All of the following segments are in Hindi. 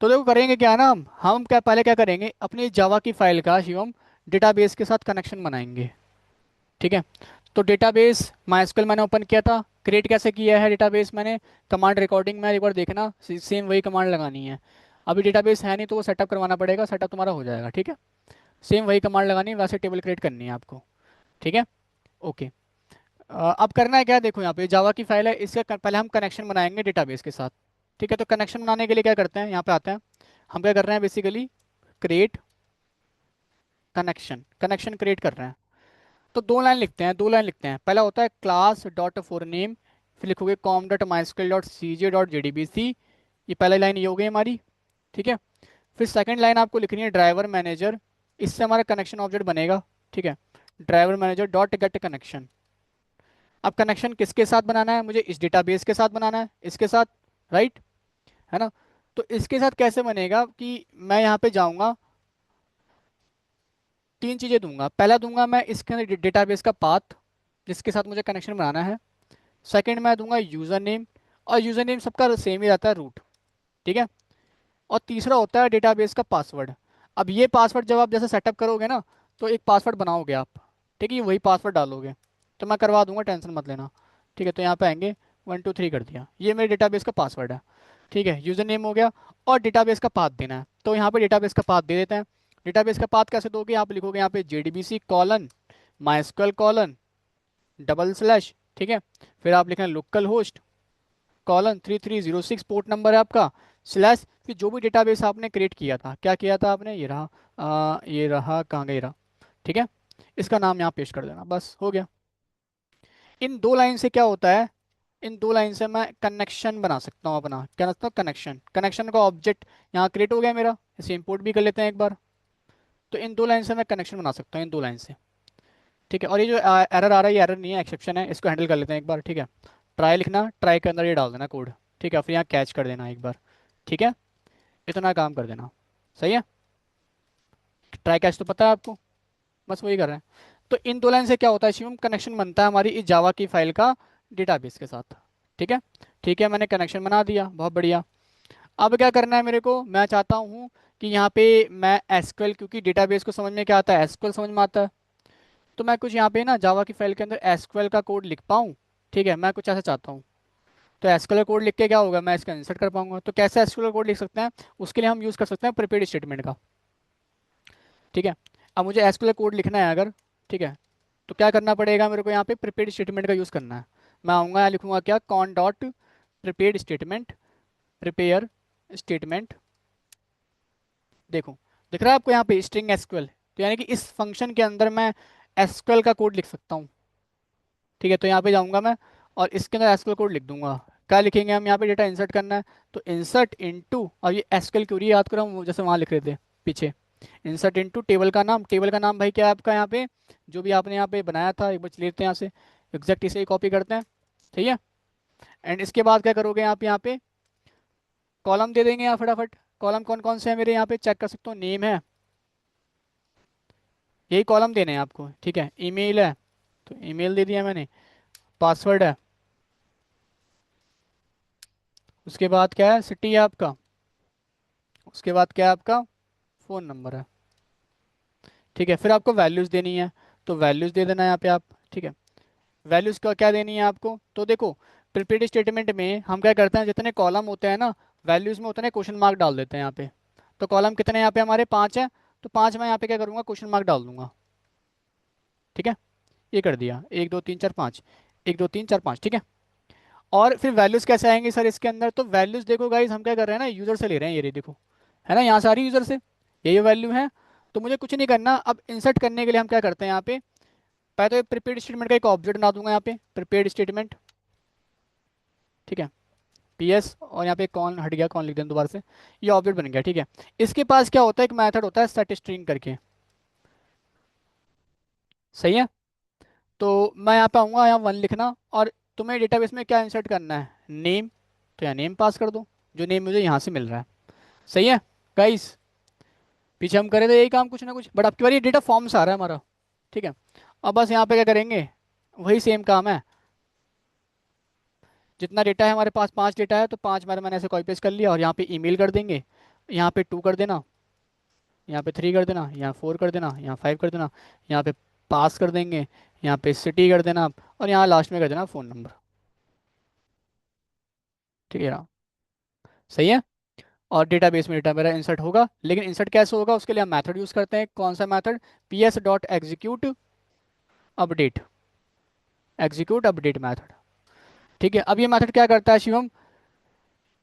तो देखो करेंगे क्या ना, हम क्या पहले क्या करेंगे, अपनी जावा की फाइल का शिवम डेटाबेस के साथ कनेक्शन बनाएंगे। ठीक है। तो डेटाबेस माइस्क्ल मैंने ओपन किया था, क्रिएट कैसे किया है डेटाबेस मैंने, कमांड रिकॉर्डिंग में एक बार देखना, सेम वही कमांड लगानी है। अभी डेटाबेस है नहीं तो वो सेटअप करवाना पड़ेगा, सेटअप तुम्हारा हो जाएगा। ठीक है। सेम वही कमांड लगानी है, वैसे टेबल क्रिएट करनी है आपको। ठीक है। ओके। अब करना है क्या, देखो यहाँ पे जावा की फाइल है, इसका पहले हम कनेक्शन बनाएंगे डेटाबेस के साथ। ठीक है। तो कनेक्शन बनाने के लिए क्या करते हैं, यहाँ पे आते हैं। हम क्या कर रहे हैं basically, create connection, connection create कर रहे हैं। तो दो लाइन लिखते हैं, दो लाइन लिखते हैं। पहला होता है क्लास डॉट फॉर नेम, फिर लिखोगे com dot mysql dot C J dot J D B C. ये पहली लाइन ये हो गई हमारी। ठीक है। फिर सेकंड लाइन आपको लिखनी है ड्राइवर मैनेजर, इससे हमारा कनेक्शन ऑब्जेक्ट बनेगा। ठीक है। Driver manager dot get connection. अब कनेक्शन किसके साथ बनाना है, मुझे इस डेटाबेस के साथ बनाना है, इसके साथ, राइट, है ना। तो इसके साथ कैसे बनेगा कि मैं यहाँ पे जाऊंगा, तीन चीज़ें दूंगा। पहला दूंगा मैं इसके अंदर डेटाबेस का पाथ जिसके साथ मुझे कनेक्शन बनाना है। सेकंड मैं दूंगा यूज़र नेम, और यूज़र नेम सबका सेम ही रहता है, रूट। ठीक है। और तीसरा होता है डेटाबेस का पासवर्ड। अब ये पासवर्ड जब आप जैसे सेटअप करोगे ना, तो एक पासवर्ड बनाओगे आप। ठीक है। ये वही पासवर्ड डालोगे, तो मैं करवा दूंगा, टेंशन मत लेना। ठीक है। तो यहाँ पे आएंगे, 1 2 3 कर दिया, ये मेरे डेटाबेस का पासवर्ड है। ठीक है। यूज़र नेम हो गया, और डेटाबेस का पाथ देना है, तो यहाँ पे डेटाबेस का पाथ दे देते हैं। डेटाबेस का पाथ कैसे दोगे, आप लिखोगे यहाँ पे JDBC colon MySQL colon double slash. ठीक है। फिर आप लिखें local host colon 3306 port number है आपका, स्लैश, फिर जो भी डेटाबेस आपने क्रिएट किया था, क्या किया था आपने, ये रहा, ये रहा, कहाँ गया, ये रहा। ठीक है। इसका नाम यहाँ पेश कर देना, बस हो गया। इन दो लाइन से क्या होता है, इन दो लाइन से मैं कनेक्शन बना सकता हूँ अपना, क्या सकता हूँ, कनेक्शन, कनेक्शन का ऑब्जेक्ट यहाँ क्रिएट हो गया मेरा। इसे इंपोर्ट भी कर लेते हैं एक बार। तो इन दो लाइन से मैं कनेक्शन बना सकता हूँ, इन दो लाइन से। ठीक है। और ये जो एरर आ रहा है, ये एरर नहीं है, एक्सेप्शन है, इसको हैंडल कर लेते हैं एक बार। ठीक है। ट्राई लिखना, ट्राई के अंदर ये डाल देना कोड। ठीक है। फिर यहाँ कैच कर देना एक बार। ठीक है। इतना काम कर देना, सही है। ट्राई कैच तो पता है आपको, बस वही कर रहे हैं। तो इन दो लाइन से क्या होता है शिवम, कनेक्शन बनता है हमारी इस जावा की फाइल का डेटाबेस के साथ। ठीक है। ठीक है, मैंने कनेक्शन बना दिया, बहुत बढ़िया। अब क्या करना है मेरे को, मैं चाहता हूँ कि यहाँ पे मैं एसक्यूएल, क्योंकि डेटाबेस को समझ में क्या आता है, एसक्यूएल समझ में आता है। तो मैं कुछ यहाँ पे ना जावा की फाइल के अंदर एसक्यूएल का कोड लिख पाऊँ। ठीक है। मैं कुछ ऐसा चाहता हूँ। तो एसक्यूएल कोड लिख के क्या होगा, मैं इसका इंसर्ट कर पाऊंगा। तो कैसे एसक्यूएल कोड लिख सकते हैं, उसके लिए हम यूज़ कर सकते हैं प्रीपेड स्टेटमेंट का। ठीक है। अब मुझे एसक्यूएल कोड लिखना है अगर, ठीक है, तो क्या करना पड़ेगा मेरे को, यहाँ पे प्रीपेड स्टेटमेंट का यूज़ करना है। मैं आऊँगा यहाँ लिखूंगा क्या, cone dot prepaid statement, prepare statement. देखो, दिख रहा है आपको यहाँ पे स्ट्रिंग एसक्यूएल। तो यानी कि इस फंक्शन के अंदर मैं एसक्यूएल का कोड लिख सकता हूँ। ठीक है। तो यहाँ पे जाऊँगा मैं, और इसके अंदर एसक्यूएल कोड लिख दूंगा। क्या लिखेंगे हम, यहाँ पे डेटा इंसर्ट करना है, तो इंसर्ट इनटू, और ये एसक्यूएल क्वेरी याद करो हम जैसे वहाँ लिख रहे थे पीछे, इंसर्ट इनटू टेबल का नाम। टेबल का नाम भाई क्या है आपका, यहाँ पे जो भी आपने यहाँ पे बनाया था, एक बार लेते हैं यहाँ से, एग्जैक्ट इसे ही कॉपी करते हैं। ठीक है। एंड इसके बाद क्या करोगे, आप यहाँ पे कॉलम दे देंगे यहाँ फटाफट। कॉलम कौन कौन से हैं मेरे, यहाँ पे चेक कर सकते हो, नेम है, यही कॉलम देने हैं आपको। ठीक है। ईमेल है, तो ईमेल दे दिया मैंने। पासवर्ड है, उसके बाद क्या है, सिटी है आपका, उसके बाद क्या है आपका, फ़ोन नंबर है। ठीक है। फिर आपको वैल्यूज़ देनी है, तो वैल्यूज़ दे देना है यहाँ पे आप। ठीक है। वैल्यूज़ का क्या देनी है आपको, तो देखो, प्रीपेड स्टेटमेंट में हम क्या करते हैं, जितने कॉलम होते हैं ना, वैल्यूज़ में उतने क्वेश्चन मार्क डाल देते हैं यहाँ पे। तो कॉलम कितने हैं यहाँ पे हमारे, 5 है, तो 5 मैं यहाँ पे क्या करूँगा, क्वेश्चन मार्क डाल दूंगा। ठीक है। ये कर दिया, 1 2 3 4 5, 1 2 3 4 5। ठीक है। और फिर वैल्यूज़ कैसे आएंगे सर इसके अंदर, तो वैल्यूज़ देखो गाइज, हम क्या कर रहे हैं ना, यूज़र से ले रहे हैं, ये रही देखो, है ना, यहाँ सारी यूज़र से ये वैल्यू है। तो मुझे कुछ नहीं करना, अब इंसर्ट करने के लिए हम क्या करते हैं यहाँ पे, पहले तो प्रीपेड स्टेटमेंट का एक ऑब्जेक्ट बना दूंगा यहाँ पे, प्रीपेड स्टेटमेंट। ठीक है। PS, और यहाँ पे कौन हट गया, कौन लिख दें दोबारा से, ये ऑब्जेक्ट बन गया। ठीक है। इसके पास क्या होता है, एक मेथड होता है सेट स्ट्रिंग करके, सही है। तो मैं यहाँ पे आऊँगा, यहाँ 1 लिखना, और तुम्हें डेटाबेस में क्या इंसर्ट करना है, नेम, तो यहाँ नेम पास कर दो, जो नेम मुझे यहाँ से मिल रहा है। सही है गाइस, पीछे हम करे थे यही काम कुछ ना कुछ, बट अब की बार ये डेटा फॉर्म से आ रहा है हमारा। ठीक है। अब बस यहाँ पे क्या करेंगे, वही सेम काम है। जितना डेटा है हमारे पास, 5 डेटा है, तो 5 मैंने ऐसे कॉपी पेस्ट कर लिया, और यहाँ पे ईमेल कर देंगे, यहाँ पे 2 कर देना, यहाँ पे 3 कर देना, यहाँ 4 कर देना, यहाँ 5 कर देना, यहाँ पे पास कर देंगे, यहाँ पे सिटी कर देना आप, और यहाँ लास्ट में कर देना फ़ोन नंबर। ठीक है ना? सही है। और डेटाबेस में डेटा मेरा इंसर्ट होगा, लेकिन इंसर्ट कैसे होगा उसके लिए हम मेथड यूज़ करते हैं। कौन सा method? ps.execute update, execute update method. ठीक है, अब ये मेथड क्या करता है शिवम?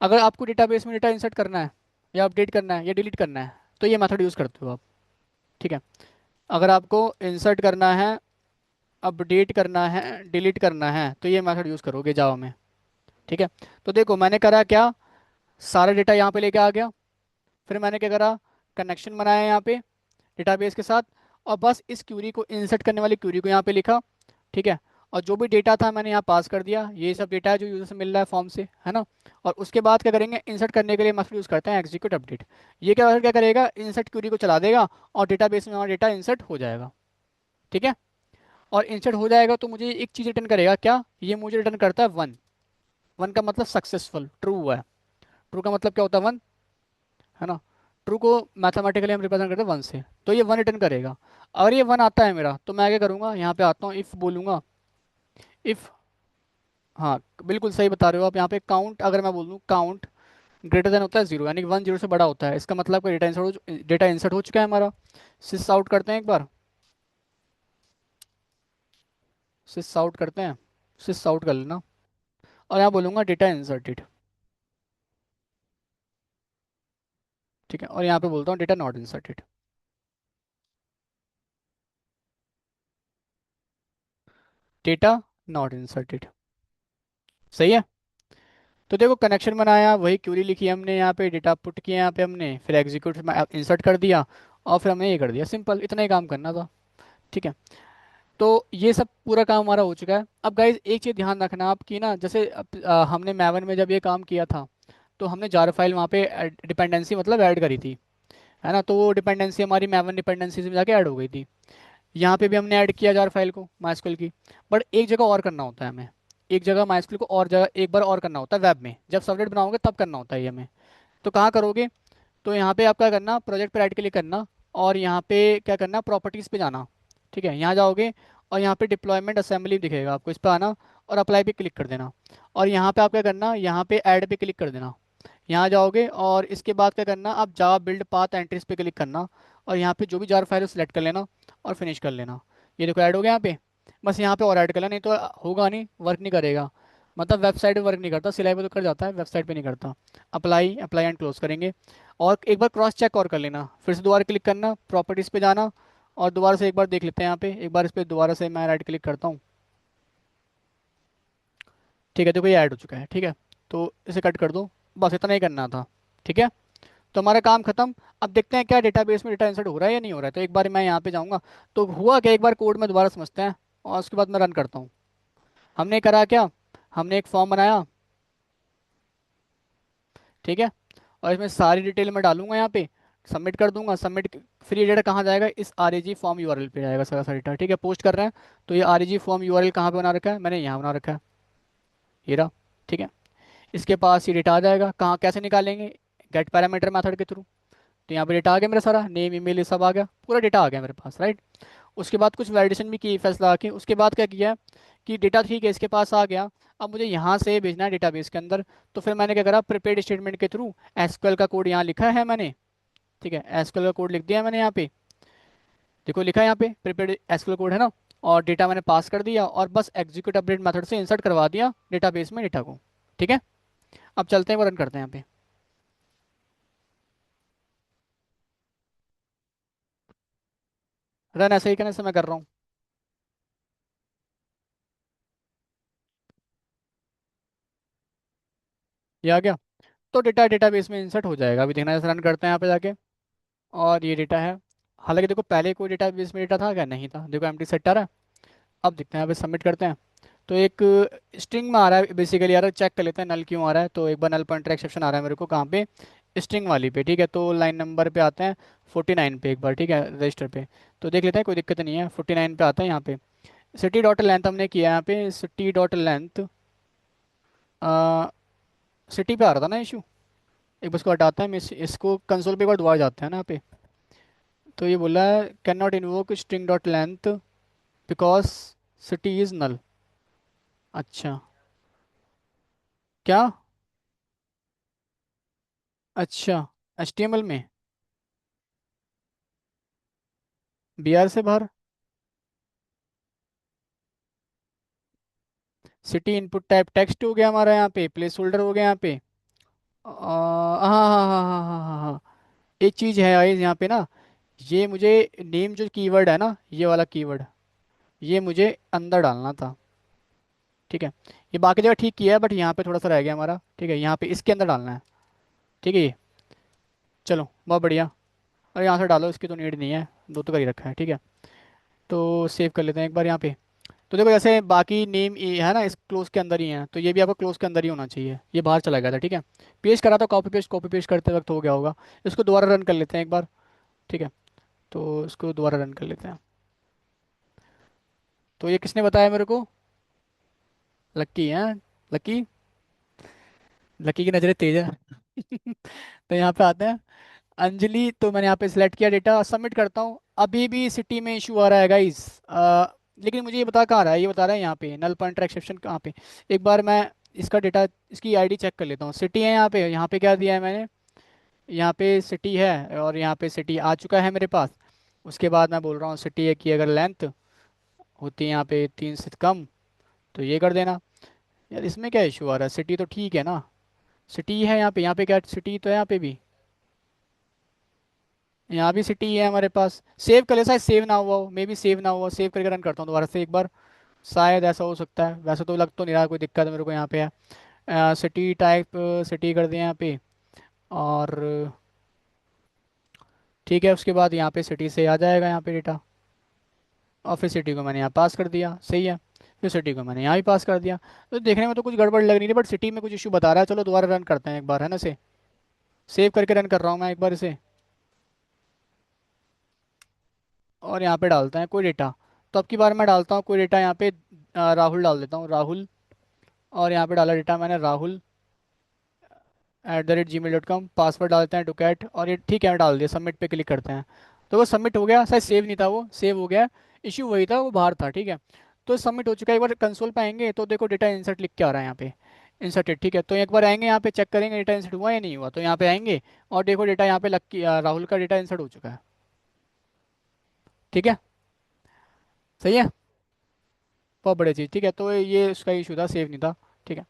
अगर आपको डेटाबेस में डेटा इंसर्ट करना है या अपडेट करना है या डिलीट करना है तो ये मेथड यूज़ करते हो आप। ठीक है, अगर आपको इंसर्ट करना है, अपडेट करना है, डिलीट करना है तो ये मेथड यूज़ करोगे जावा में। ठीक है, तो देखो मैंने करा क्या, सारा डेटा यहाँ पे लेके आ गया, फिर मैंने क्या करा, कनेक्शन बनाया यहाँ पे डेटाबेस के साथ, और बस इस क्यूरी को, इंसर्ट करने वाली क्यूरी को यहाँ पे लिखा। ठीक है, और जो भी डेटा था मैंने यहाँ पास कर दिया, ये सब डेटा है जो यूजर से मिल रहा है फॉर्म से, है ना। और उसके बाद क्या करेंगे, इंसर्ट करने के लिए मेथड यूज़ करते हैं एग्जीक्यूट अपडेट। ये क्या करेगा, इंसर्ट क्यूरी को चला देगा और डेटाबेस में हमारा डेटा इंसर्ट हो जाएगा। ठीक है, और इंसर्ट हो जाएगा तो मुझे एक चीज़ रिटर्न करेगा, क्या? ये मुझे रिटर्न करता है 1। 1 का मतलब सक्सेसफुल, ट्रू हुआ है। ट्रू का मतलब क्या होता है? 1, है ना। ट्रू को मैथमेटिकली हम रिप्रेजेंट करते हैं 1 से, तो ये 1 रिटर्न करेगा। अगर ये 1 आता है मेरा तो मैं क्या करूँगा, यहाँ पे आता हूँ, इफ़ बोलूँगा, इफ़, हाँ बिल्कुल सही बता रहे हो आप, यहाँ पे काउंट अगर मैं बोल दूँ, काउंट ग्रेटर देन होता है 0, यानी कि 1 0 से बड़ा होता है, इसका मतलब कोई डेटा इंसर्ट हो चुका है हमारा। सिस आउट करते हैं एक बार, सिस आउट करते हैं, सिस आउट कर लेना, और यहाँ बोलूँगा डेटा इंसर्टेड। ठीक है, और यहाँ पे बोलता हूँ data not inserted. Data not inserted. सही है। तो देखो कनेक्शन बनाया, वही क्यूरी लिखी हमने, यहाँ पे डेटा पुट किया, यहाँ पे हमने फिर एग्जीक्यूट में इंसर्ट कर दिया, और फिर हमने ये कर दिया, सिंपल इतना ही काम करना था। ठीक है, तो ये सब पूरा काम हमारा हो चुका है। अब गाइज एक चीज़ ध्यान रखना आपकी ना, जैसे हमने मैवन में जब ये काम किया था तो हमने जार फाइल वहाँ पे डिपेंडेंसी मतलब ऐड करी थी, है ना। तो वो डिपेंडेंसी हमारी मैवन डिपेंडेंसी में जाके ऐड हो गई थी। यहाँ पे भी हमने ऐड किया जार फाइल को माइस्क्ल की, बट एक जगह और करना होता है हमें। एक जगह माइस्क्ल को और जगह एक बार और करना होता है, वेब में जब सबनेट बनाओगे तब करना होता है ये हमें। तो कहाँ करोगे? तो यहाँ पे आप क्या करना, प्रोजेक्ट पे राइट क्लिक करना, और यहाँ पे क्या करना, प्रॉपर्टीज़ पे जाना। ठीक है, यहाँ जाओगे और यहाँ पे डिप्लॉयमेंट असेंबली दिखेगा आपको, इस पर आना और अप्लाई पे क्लिक कर देना। और यहाँ पे आप क्या करना, यहाँ पे ऐड पे क्लिक कर देना। यहाँ जाओगे और इसके बाद क्या करना, आप जावा बिल्ड पाथ एंट्रीज पे क्लिक करना, और यहाँ पे जो भी जार फाइल है सेलेक्ट कर लेना और फिनिश कर लेना। ये देखो ऐड हो गया यहाँ पे। बस यहाँ पे और ऐड कर लेना, नहीं तो होगा नहीं, वर्क नहीं करेगा। मतलब वेबसाइट पे वर्क नहीं करता, सिलाई पे तो कर जाता है, वेबसाइट पे नहीं करता। अप्लाई, अप्लाई एंड क्लोज करेंगे, और एक बार क्रॉस चेक और कर लेना, फिर से दोबारा क्लिक करना, प्रॉपर्टीज़ पे जाना, और दोबारा से एक बार देख लेते हैं यहाँ पे, एक बार इस पर दोबारा से मैं राइट क्लिक करता हूँ। ठीक है, देखो ये ऐड हो चुका है। ठीक है, तो इसे कट कर दो, बस इतना ही करना था। ठीक है, तो हमारा काम खत्म। अब देखते हैं क्या डेटाबेस में डेटा इंसर्ट हो रहा है या नहीं हो रहा है, तो एक बार मैं यहाँ पे जाऊँगा। तो हुआ क्या, एक बार कोड में दोबारा समझते हैं, और उसके बाद मैं रन करता हूँ। हमने करा क्या, हमने एक फॉर्म बनाया। ठीक है, और इसमें सारी डिटेल मैं डालूंगा यहाँ पे, सबमिट कर दूंगा, सबमिट। फिर ये डेटा कहाँ जाएगा, इस R A G form URL पे जाएगा सारा सारा डेटा। ठीक है, पोस्ट कर रहे हैं, तो ये R A G form URL कहाँ पे बना रखा है, मैंने यहाँ बना रखा है, ये रहा। ठीक है, इसके पास ये डेटा आ जाएगा, कहाँ कैसे निकालेंगे, गेट पैरामीटर मेथड के थ्रू। तो यहाँ पे डेटा आ गया मेरा सारा, नेम ईमेल ये सब आ गया, पूरा डेटा आ गया मेरे पास, राइट। उसके बाद कुछ वैलिडेशन भी की फैसला के, उसके बाद क्या किया कि डेटा ठीक है इसके पास आ गया, अब मुझे यहाँ से भेजना है डेटाबेस के अंदर। तो फिर मैंने क्या करा, प्रीपेड स्टेटमेंट के थ्रू एसक्यूएल का कोड यहाँ लिखा है मैंने। ठीक है, एसक्यूएल का कोड लिख दिया है मैंने यहाँ पे, देखो लिखा है यहाँ पे प्रीपेड एसक्यूएल कोड, है ना। और डेटा मैंने पास कर दिया, और बस एग्जीक्यूट अपडेट मेथड से इंसर्ट करवा दिया डेटाबेस में डेटा को। ठीक है, अब चलते हैं, वो रन करते हैं यहाँ पे। रन ऐसे ही करने से मैं कर रहा हूँ, ये आ गया। तो डेटा डेटाबेस में इंसर्ट हो जाएगा, अभी देखना, जैसे रन करते हैं यहाँ पे जाके, और ये डेटा है। हालांकि देखो पहले कोई डेटाबेस में डेटा था क्या, नहीं था, देखो एम्प्टी सेट आ रहा है। अब देखते हैं यहाँ पे, सबमिट करते हैं। तो एक स्ट्रिंग में आ रहा है बेसिकली, यार चेक कर लेते हैं नल क्यों आ रहा है। तो एक बार नल पॉइंटर एक्सेप्शन आ रहा है मेरे को, कहाँ पे, स्ट्रिंग वाली पे। ठीक है, तो लाइन नंबर पे आते हैं 49 पे एक बार, ठीक है, रजिस्टर पे। तो देख लेते हैं, कोई दिक्कत नहीं है, 49 पे आता है यहाँ पे। सिटी डॉट लेंथ हमने किया यहाँ पे, सिटी डॉट लेंथ, सिटी पे आ रहा था ना इशू, एक बार इसको हटाते हैं, हम इसको कंसोल पे एक बार दोबारा जाते हैं ना यहाँ पे। तो ये बोला है can not invoke string dot length because city is null. अच्छा। क्या? अच्छा, HTML में BR से बाहर। सिटी इनपुट टाइप टेक्स्ट हो गया हमारा यहाँ पे, प्लेस होल्डर हो गया यहाँ पे। हाँ हाँ हाँ हाँ हाँ हाँ हाँ। एक चीज़ है गाइस यहाँ पे ना, ये मुझे नेम जो कीवर्ड है ना, ये वाला कीवर्ड, ये मुझे अंदर डालना था। ठीक है, ये बाकी जगह ठीक किया है बट यहाँ पे थोड़ा सा रह गया हमारा। ठीक है, यहाँ पे इसके अंदर डालना है। ठीक है ये, चलो बहुत बढ़िया। और यहाँ से डालो, इसकी तो नीड नहीं है, दो तो कर ही रखा है। ठीक है, तो सेव कर लेते हैं एक बार यहाँ पे। तो देखो जैसे बाकी नेम ये है ना, इस क्लोज के अंदर ही है, तो ये भी आपको क्लोज के अंदर ही होना चाहिए। ये बाहर चला गया था। ठीक है, पेस्ट करा था, कॉपी पेस्ट करते वक्त हो गया होगा। इसको दोबारा रन कर लेते हैं एक बार। ठीक है, तो इसको दोबारा रन कर लेते हैं। तो ये किसने बताया मेरे को? लक्की है। लक्की, लक्की की नज़रें तेज है। तो यहाँ पे आते हैं, अंजलि। तो मैंने यहाँ पे सिलेक्ट किया, डेटा सबमिट करता हूँ। अभी भी सिटी में इशू आ रहा है गाइस। लेकिन मुझे ये बता कहाँ रहा है, ये बता रहा है यहाँ पे नल पॉइंटर एक्सेप्शन कहाँ पे। एक बार मैं इसका डेटा, इसकी आईडी चेक कर लेता हूँ। सिटी है यहाँ पे, यहाँ पे क्या दिया है मैंने, यहाँ पे सिटी है और यहाँ पे सिटी आ चुका है मेरे पास। उसके बाद मैं बोल रहा हूँ सिटी है कि अगर लेंथ होती है यहाँ पे 3 से कम तो ये कर देना। यार इसमें क्या इशू आ रहा है, सिटी तो ठीक है ना। सिटी है यहाँ पे, यहाँ पे क्या सिटी तो है यहाँ पे भी, यहाँ भी सिटी है हमारे पास। सेव कर ले, शायद सेव ना हुआ हो, मे बी सेव ना हुआ, सेव करके रन करता हूँ दोबारा से एक बार। शायद ऐसा हो सकता है, वैसे तो लग तो नहीं रहा कोई दिक्कत है मेरे को यहाँ पे है। सिटी टाइप सिटी कर दिया यहाँ पे। और ठीक है, उसके बाद यहाँ पे सिटी से आ जाएगा यहाँ पे डेटा। और फिर सिटी को मैंने यहाँ पास कर दिया, सही है। फिर सिटी को मैंने यहाँ भी पास कर दिया। तो देखने में तो कुछ गड़बड़ लग नहीं रही, बट सिटी में कुछ इशू बता रहा है। चलो दोबारा रन करते हैं एक बार, है ना से। सेव करके रन कर रहा हूँ मैं एक बार इसे। और यहाँ पे डालते हैं कोई डेटा। तो अब की बार मैं डालता हूँ कोई डेटा यहाँ पे, राहुल डाल देता हूँ, राहुल। और यहाँ पे डाला डेटा मैंने राहुल @gmail.com। पासवर्ड डालते हैं डुकैट, और ये ठीक है मैं डाल दिया, सबमिट पे क्लिक करते हैं। तो वो सबमिट हो गया, शायद सेव नहीं था, वो सेव हो गया। इशू वही था, वो बाहर था। ठीक है, तो सबमिट हो चुका है। एक बार कंसोल पे आएंगे तो देखो डेटा इंसर्ट लिख के आ रहा है यहाँ पे, इंसर्टेड। ठीक है, तो एक बार आएंगे यहाँ पे, चेक करेंगे डेटा इंसर्ट हुआ या नहीं हुआ। तो यहाँ पे आएंगे और देखो डेटा यहाँ पे राहुल का डेटा इंसर्ट हो चुका है। ठीक है, सही है, बहुत बड़ी चीज़। ठीक है, तो ये उसका इशू था, सेव नहीं था। ठीक है,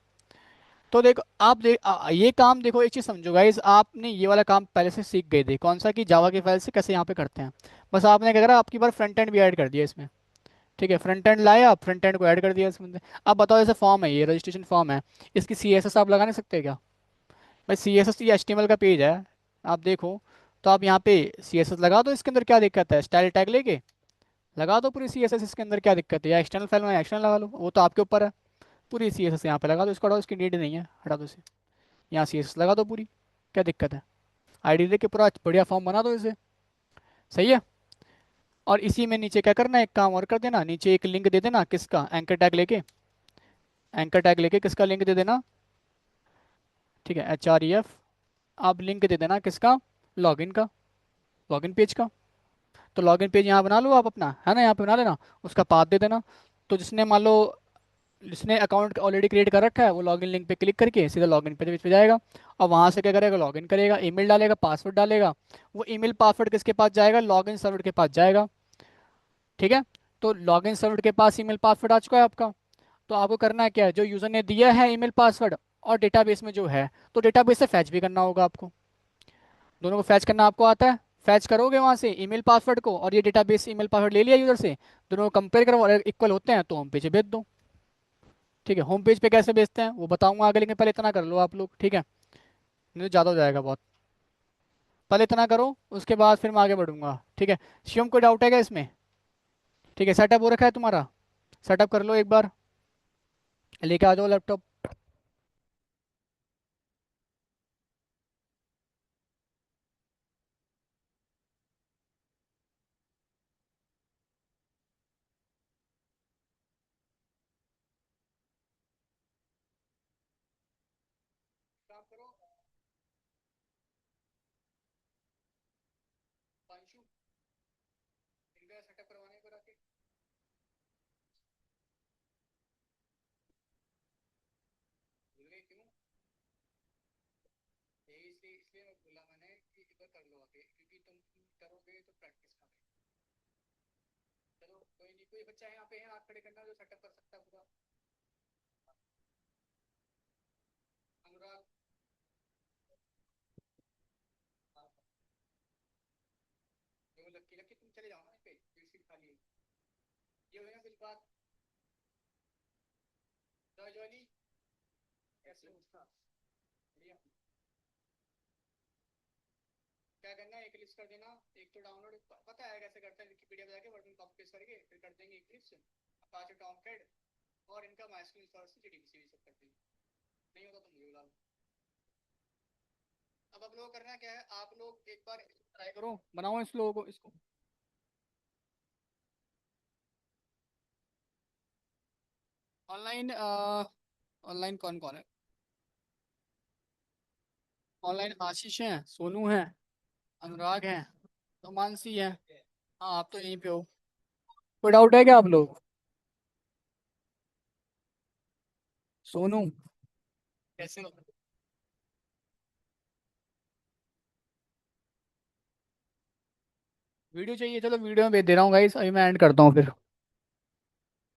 तो देखो आप ये काम देखो, एक चीज समझो गाइस, आपने ये वाला काम पहले से सीख गए थे, कौन सा, कि जावा की फाइल से कैसे यहाँ पे करते हैं। बस आपने क्या करा, आपकी बार फ्रंट एंड भी ऐड कर दिया इसमें। ठीक है, फ्रंट एंड लाया, आप फ्रंट एंड को ऐड कर दिया इसमें। अब बताओ, जैसे फॉर्म है, ये रजिस्ट्रेशन फॉर्म है, इसकी CSS आप लगा नहीं सकते क्या? भाई CSS ये HTML का पेज है, आप देखो। तो आप यहाँ पे CSS लगा दो, इसके अंदर क्या दिक्कत है, स्टाइल टैग लेके लगा दो पूरी CSS इसके अंदर, क्या दिक्कत है? या एक्सटर्नल फाइल में एक्सटर्नल लगा लो, वो तो आपके ऊपर है। पूरी CSS यहाँ पे लगा दो, इसको हटाओ, इसकी नीड नहीं है, हटा दो इसे। यहाँ CSS लगा दो पूरी, क्या दिक्कत है? आईडी दे के पूरा बढ़िया फॉर्म बना दो इसे, सही है। और इसी में नीचे क्या करना है, एक काम और कर देना, नीचे एक लिंक दे देना, किसका, एंकर टैग लेके, एंकर टैग लेके किसका लिंक दे देना, ठीक है, HREF। आप लिंक दे देना किसका, लॉगिन का, लॉगिन पेज का। तो लॉगिन पेज यहाँ बना लो आप अपना, है ना, यहाँ पे बना लेना। उसका पाथ दे देना। तो जिसने मान लो, जिसने अकाउंट ऑलरेडी क्रिएट कर रखा है, वो लॉगिन लिंक पे क्लिक करके सीधा लॉगिन पेज पे जाएगा। और वहां से क्या करेगा, लॉगिन करेगा, ईमेल डालेगा, पासवर्ड डालेगा। वो ईमेल पासवर्ड किसके पास जाएगा, लॉगिन सर्वर के पास जाएगा। ठीक है, तो लॉगिन सर्वर के पास ईमेल पासवर्ड आ चुका है आपका। तो आपको करना है क्या है, जो यूजर ने दिया है ईमेल पासवर्ड, और डेटाबेस में जो है, तो डेटाबेस से फैच भी करना होगा आपको। दोनों को फैच करना आपको आता है। फैच करोगे वहां से ईमेल पासवर्ड को, और ये डेटाबेस ईमेल पासवर्ड ले लिया यूजर से, दोनों को कंपेयर करो, अगर इक्वल होते हैं तो होम पेज पे भेज दो। ठीक है, होम पेज पे कैसे भेजते हैं वो बताऊंगा आगे, लेकिन पहले इतना कर लो आप लोग, ठीक है, नहीं तो ज़्यादा हो जाएगा बहुत। पहले इतना करो, उसके बाद फिर मैं आगे बढ़ूंगा। ठीक है, शिवम कोई डाउट है क्या इसमें? ठीक है, सेटअप हो रखा है तुम्हारा, सेटअप कर लो एक बार, लेके आ जाओ लैपटॉप। इसलिए इसलिए मैं बोला मैंने कि एक बार कर लो आगे, क्योंकि तुम करोगे तो प्रैक्टिस का। चलो कोई नहीं, कोई बच्चा यहाँ पे है हाथ खड़े करना जो सेटअप कर सकता है पूरा। अनुराग। हाँ, जो लक्की लक्की तुम चले जाओ ना पे, ये सीट खाली है। ये हो ना कुछ बात। जॉय जॉली कैसे हो उसका? बढ़िया। क्या करना है, एक लिस्ट कर देना। एक तो डाउनलोड पता है कैसे करते हैं, विकिपीडिया पे जाके वर्ड में कॉपी पेस्ट करके फिर कर देंगे एक लिस्ट, अपाचे टॉमकैट और इनका माइस्क्ल सर्च से जीडीबी से सब कर देंगे। नहीं होगा तो मुझे बुला लो। अब आप लोगों को करना क्या है, आप लोग एक बार ट्राई करो, बनाओ इस लोगों को, इसको। ऑनलाइन ऑनलाइन कौन कौन है? ऑनलाइन आशीष है, सोनू है, अनुराग है, तो मानसी है। हाँ आप तो यहीं पे हो। कोई डाउट है क्या आप लोग? सोनू कैसे हो? वीडियो चाहिए, चलो वीडियो में भेज दे रहा हूँ गाइस, अभी मैं एंड करता हूँ फिर।